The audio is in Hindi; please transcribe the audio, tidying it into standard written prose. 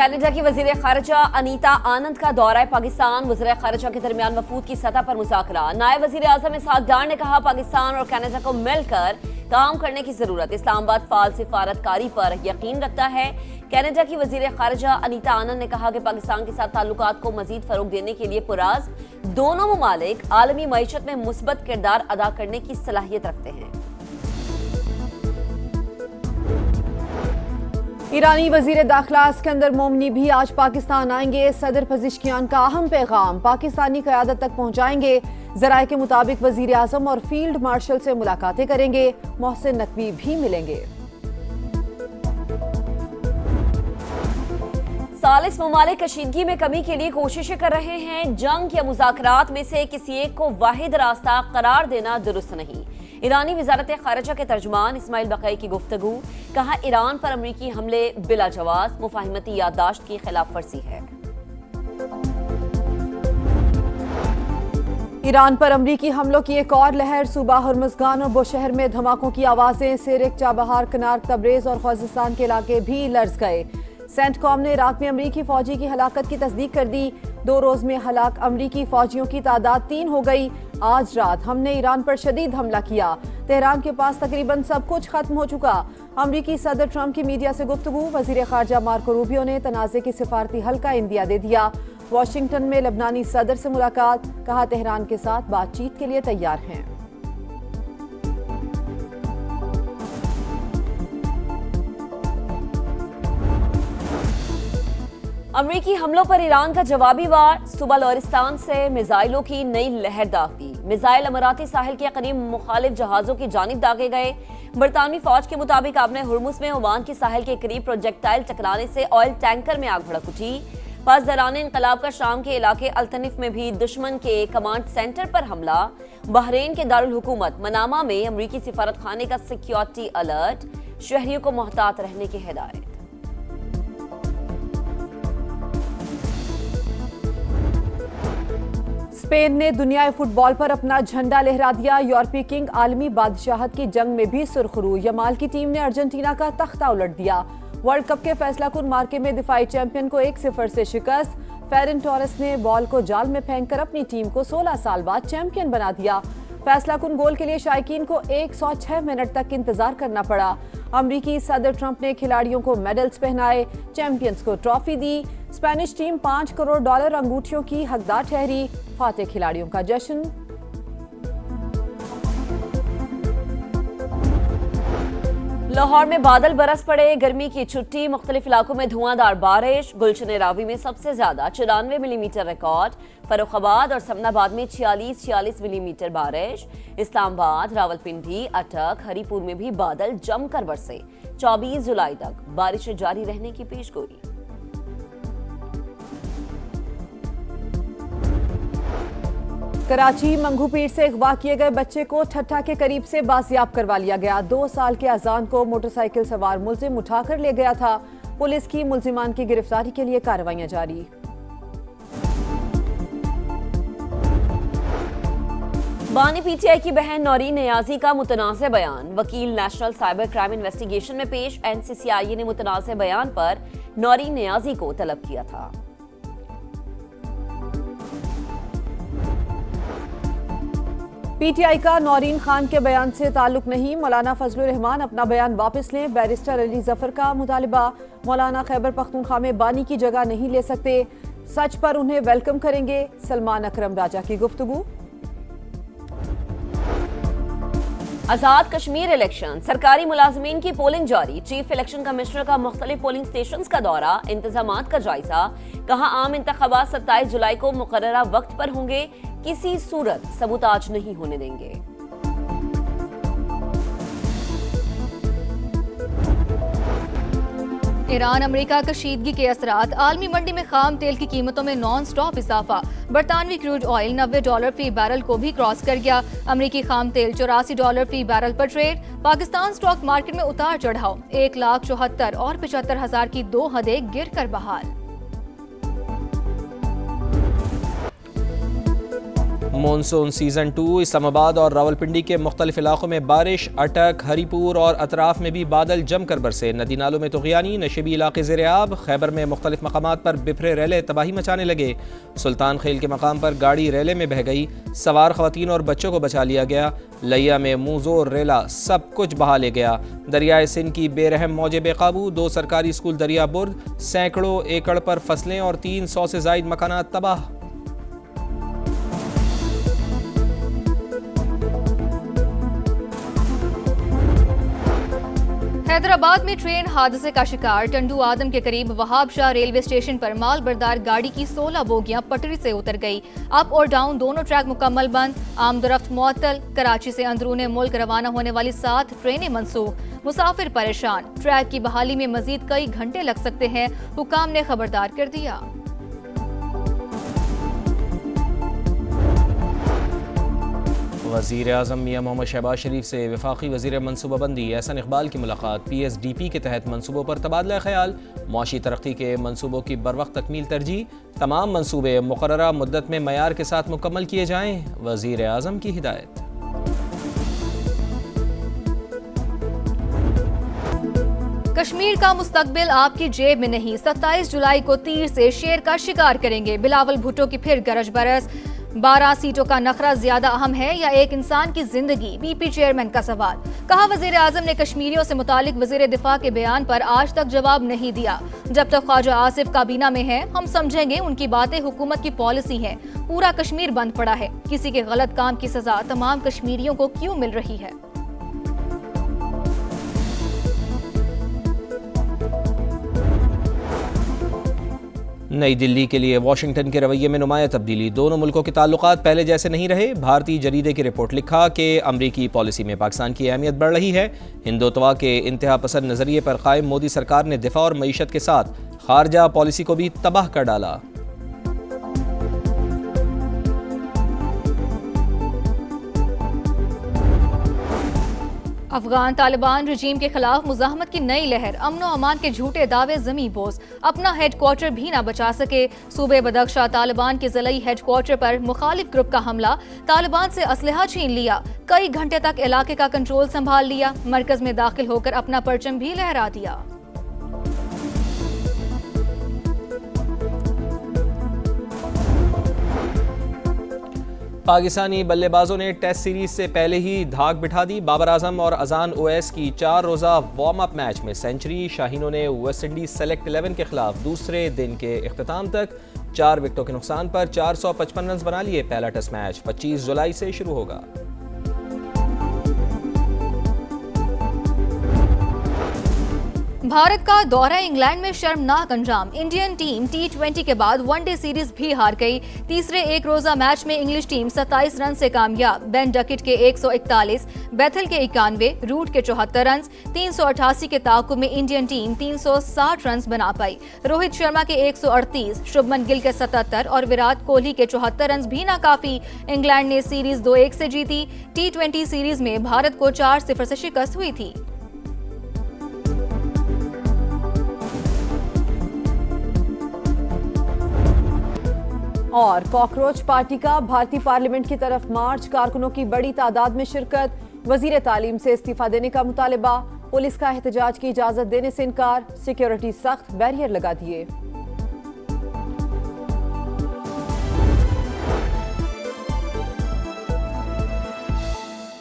कनाडा की वजीर खारजा अनीता आनंद का दौरा पाकिस्तान, वज़ीर खारजा के दरमियान वफूद की सतह पर मुज़ाकरा। नायब वज़ीर आज़म इसहाक डार ने कहा, पाकिस्तान और कनाडा को मिलकर काम करने की जरूरत। इस्लामाबाद फाल सिफारतकारी पर यकीन रखता है। कनाडा की वज़ीर खारजा अनीता आनंद ने कहा कि पाकिस्तान के साथ ताल्लुकात को मजीद फरोग देने के लिए पुराज दोनों ममालिक आलमी मईशत में मुस्बत किरदार अदा करने की सलाहियत रखते हैं। ईरानी वजीर दाखिला इस्कंदर मोमनी भी आज पाकिस्तान आएंगे। सदर पज़िशकियान का अहम पैगाम पाकिस्तानी क़यादत तक पहुंचाएंगे। ज़राए के मुताबिक वजीर आज़म और फील्ड मार्शल से मुलाकातें करेंगे। मोहसिन नकवी भी मिलेंगे। सालिस ममालिक कशीदगी में कमी के लिए कोशिशें कर रहे हैं। जंग या मुज़ाकरात में से किसी एक को वाहिद रास्ता करार देना दुरुस्त नहीं। ईरानी वजारत खारजा के तर्जुमान इस्माइल बक़ई की गुफ्तगू। कहा, ईरान पर अमरीकी हमले बिला जवाज मुफाहिमती याददाश्त की खिलाफ वर्जी है। ईरान पर अमरीकी हमलों की एक और लहर। सूबा हुर्मुज़गान और बुशहर में धमाकों की आवाजें। सिरिक, चाबहार, कनार, तबरेज और ख्वाजिस्तान के इलाके भी लर्ज गए। सेंटकॉम ने इराक में अमरीकी फौजी की हलाकत की तस्दीक कर दी। 2 रोज में हलाक अमरीकी फौजियों की तादाद 3 हो गई। आज रात हमने ईरान पर शदीद हमला किया। तेहरान के पास तकरीबन सब कुछ खत्म हो चुका। अमरीकी सदर ट्रंप की मीडिया से गुफ्तगू। वजीर खारजा मार्को रूबियो ने तनाज़े की सिफारती हल का इंदिया दे दिया। वाशिंगटन में लबनानी सदर से मुलाकात। कहा, तेहरान के साथ बातचीत के लिए तैयार हैं। अमरीकी हमलों पर ईरान का जवाबी वार। सुबह लोरिस्तान से मिसाइलों की नई लहर दाग दी। मिसाइल अमाराती साहिल के करीब मुखालिफ जहाजों की जानिब दागे गए। बरतानवी फौज के मुताबिक आपने हुर्मुज़ में ओमान की साहिल के करीब प्रोजेक्टाइल टकराने से ऑयल टैंकर में आग भड़क उठी। पास दौरान इनकलाब का शाम के इलाके अल्तनिफ में भी दुश्मन के कमांड सेंटर पर हमला। बहरीन के दारुल हुकूमत मनामा में अमरीकी सिफारत खाने का सिक्योरिटी अलर्ट। शहरियों को मोहतात रहने की हिदायत। स्पेन ने दुनियाई फुटबॉल पर अपना झंडा लहरा दिया। यूरोपीय किंग आलमी बादशाहत की जंग में भी सुरखरू। यमाल की टीम ने अर्जेंटीना का तख्ता उलट दिया। वर्ल्ड कप के फैसलाकुन मार्के में दिफाई चैंपियन को 1-0 से शिकस्त। फेरन टोरेस ने बॉल को जाल में फेंककर अपनी टीम को 16 साल बाद चैंपियन बना दिया। फैसलाकुन गोल के लिए शायकीन को 106 मिनट तक इंतजार करना पड़ा। अमरीकी सदर ट्रंप ने खिलाड़ियों को मेडल्स पहनाए। चैंपियंस को ट्रॉफी दी। स्पेनिश टीम $5 करोड़ अंगूठियों की हकदार ठहरी। फाते खिलाड़ियों का जश्न। लाहौर में बादल बरस पड़े। गर्मी की छुट्टी। मुख्तलिफ इलाकों में धुआंधार बारिश। गुलशन रावी में सबसे ज्यादा 94 मिलीमीटर रिकॉर्ड। फर्रुखाबाद और समनाबाद में 46 मिलीमीटर बारिश। इस्लामाबाद, रावलपिंडी, अटक, हरीपुर में भी बादल जमकर बरसे। 24 जुलाई तक बारिश जारी रहने की पेशगोई। कराची मंगूपीर से अगवा किए गए बच्चे को ठट्ठा के करीब से बाजियाब करवा लिया गया। 2 साल के अजान को मोटरसाइकिल सवार मुलजिम उठाकर ले गया था। पुलिस की मुलजिमान की गिरफ्तारी के लिए कार्रवाइयां जारी। बानी पीटीआई की बहन नौरीन नियाजी का मुतनाज़ बयान। वकील नेशनल साइबर क्राइम इन्वेस्टिगेशन में पेश। एनसीसीआई ने मुतनाज़ बयान पर नौरीन नियाजी को तलब किया था। पीटीआई का नौरीन खान के बयान से ताल्लुक नहीं। मौलाना फजलुर रहमान अपना बयान वापस लें। बैरिस्टर अली जफर का मुतालिबा। मौलाना खैबर पख्तूनख्वा में बानी की जगह नहीं ले सकते। सच पर उन्हें वेलकम करेंगे। सलमान अकरम राजा की गुफ्तगू। आजाद कश्मीर इलेक्शन। सरकारी मुलाजमीन की पोलिंग जारी। चीफ इलेक्शन कमिश्नर का मुख्तलिफ पोलिंग स्टेशंस का दौरा। इंतजामात का जायजा। कहा, आम इंतखाबात 27 जुलाई को मुकर्ररा वक्त पर होंगे। किसी सूरत सबूताज नहीं होने देंगे। ईरान अमेरिका कशीदगी के असरात। आलमी मंडी में खाम तेल की कीमतों में नॉन स्टॉप इजाफा। बरतानवी क्रूड ऑयल $90 फी बैरल को भी क्रॉस कर गया। अमेरिकी खाम तेल $84 फी बैरल पर ट्रेड। पाकिस्तान स्टॉक मार्केट में उतार चढ़ाव। 1,74,000 और 75,000 की 2 हदें गिर कर बहाल। मानसून सीज़न 2 इस्लामाबाद और रावलपिंडी के मुख्तलिफ इलाकों में बारिश, अटक, हरीपुर और अतराफ में भी बादल जमकर बरसे। नदी नालों में तुग़यानी, नशेबी इलाके ज़ेर-ए-आब। खैबर में मुख्तलिफ मकामात पर बिफरे रेले तबाही मचाने लगे। सुल्तान खेल के मकाम पर गाड़ी रेले में बह गई, सवार ख़वातीन और बच्चों को बचा लिया गया। लिया में मुँहज़ोर रेला सब कुछ बहा ले गया। दरियाए सिंध की बेरहम मौजे बेकाबू, 2 सरकारी स्कूल दरिया बुर्द, सैकड़ों एकड़ पर फसलें और 300 से ज़ायद मकानात तबाह। हैदराबाद में ट्रेन हादसे का शिकार टंडू आदम के करीब वहाब शाह रेलवे स्टेशन पर माल बरदार गाड़ी की 16 बोगियां पटरी से उतर गई। अप और डाउन दोनों ट्रैक मुकम्मल बंद, आमदरफ्त मुअत्तल। कराची से अंदरूने मुल्क रवाना होने वाली 7 ट्रेनें मनसूख, मुसाफिर परेशान। ट्रैक की बहाली में मजीद कई घंटे लग सकते हैं, हुकाम ने खबरदार कर दिया। वज़ीर आज़म मियां मोहम्मद शहबाज शरीफ से वफाकी वज़ीर मनसूबाबंदी एहसन इकबाल की मुलाकात। PSDP के तहत मनसूबों पर तबादला ख्याल, मुआशी तरक्की के मनसूबों की बरवक्त तकमील तरजीह। तमाम मनसूबे मुकर्ररा मुद्दत में मयार के साथ मुकम्मल किए जाएँ, वज़ीर आज़म की हिदायत। कश्मीर का मुस्तकबिल आपकी जेब में नहीं, 27 जुलाई को तीर से शेर का शिकार करेंगे। बिलावल भुट्टो की फिर गरज बरस। 12 सीटों का नखरा ज्यादा अहम है या एक इंसान की जिंदगी? BP चेयरमैन का सवाल। कहा, वजीर आजम ने कश्मीरियों से मुतालिक वजीर दिफा के बयान पर आज तक जवाब नहीं दिया। जब तक ख्वाजा आसिफ काबीना में है हम समझेंगे उनकी बातें हुकूमत की पॉलिसी है। पूरा कश्मीर बंद पड़ा है, किसी के गलत काम की सजा तमाम कश्मीरियों को क्यों मिल रही है? नई दिल्ली के लिए वाशिंगटन के रवैये में नुमाया तब्दीली, दोनों मुल्कों के ताल्लुकात पहले जैसे नहीं रहे। भारतीय जरीदे की रिपोर्ट लिखा कि अमरीकी पॉलिसी में पाकिस्तान की अहमियत बढ़ रही है। हिंदुत्वा के इंतहा पसंद नजरिए पर कायम मोदी सरकार ने दिफा और मईशत के साथ खारजा पॉलिसी को भी तबाह कर डाला। अफगान तालिबान रजीम के खिलाफ मुजाहमत की नई लहर, अमनो अमान के झूठे दावे जमी बोस, अपना हेडक्वार्टर भी ना बचा सके। सूबे बदख्शा तालिबान के ज़िलाई हेडक्वार्टर पर मुखालिफ ग्रुप का हमला, तालिबान से असलहा छीन लिया, कई घंटे तक इलाके का कंट्रोल संभाल लिया, मरकज में दाखिल होकर अपना परचम भी लहरा दिया। पाकिस्तानी बल्लेबाजों ने टेस्ट सीरीज से पहले ही धाक बिठा दी। बाबर आजम और अजान ओवैस की 4 रोज़ा वार्म अप मैच में सेंचुरी। शाहीनों ने वेस्ट इंडीज सेलेक्ट 11 के खिलाफ दूसरे दिन के इख्तिताम तक 4 विकेटों के नुकसान पर 455 रन बना लिए। पहला टेस्ट मैच 25 जुलाई से शुरू होगा। भारत का दौरा इंग्लैंड में शर्मनाक अंजाम, इंडियन टीम T20 के बाद वनडे सीरीज भी हार गई। तीसरे एक रोजा मैच में इंग्लिश टीम 27 रन से कामयाब। बेन डकेट के 141, बेथल के 91, रूट के 74 रन, 388 के ताकुब में इंडियन टीम 360 रन बना पाई। रोहित शर्मा के 138, शुभमन गिल के 77 और विराट कोहली के 74 रन भी नाकाफी। इंग्लैंड ने सीरीज 2-1 से जीती। T20 सीरीज में भारत को 4-0 से शिकस्त हुई थी। और कॉकरोच पार्टी का भारतीय पार्लियामेंट की तरफ मार्च, कारकुनों की बड़ी तादाद में शिरकत। वजीर तालीम से इस्तीफा देने का मुतालबा, पुलिस का एहतजाज की इजाजत देने से इनकार, सिक्योरिटी सख्त बैरियर लगा दिए।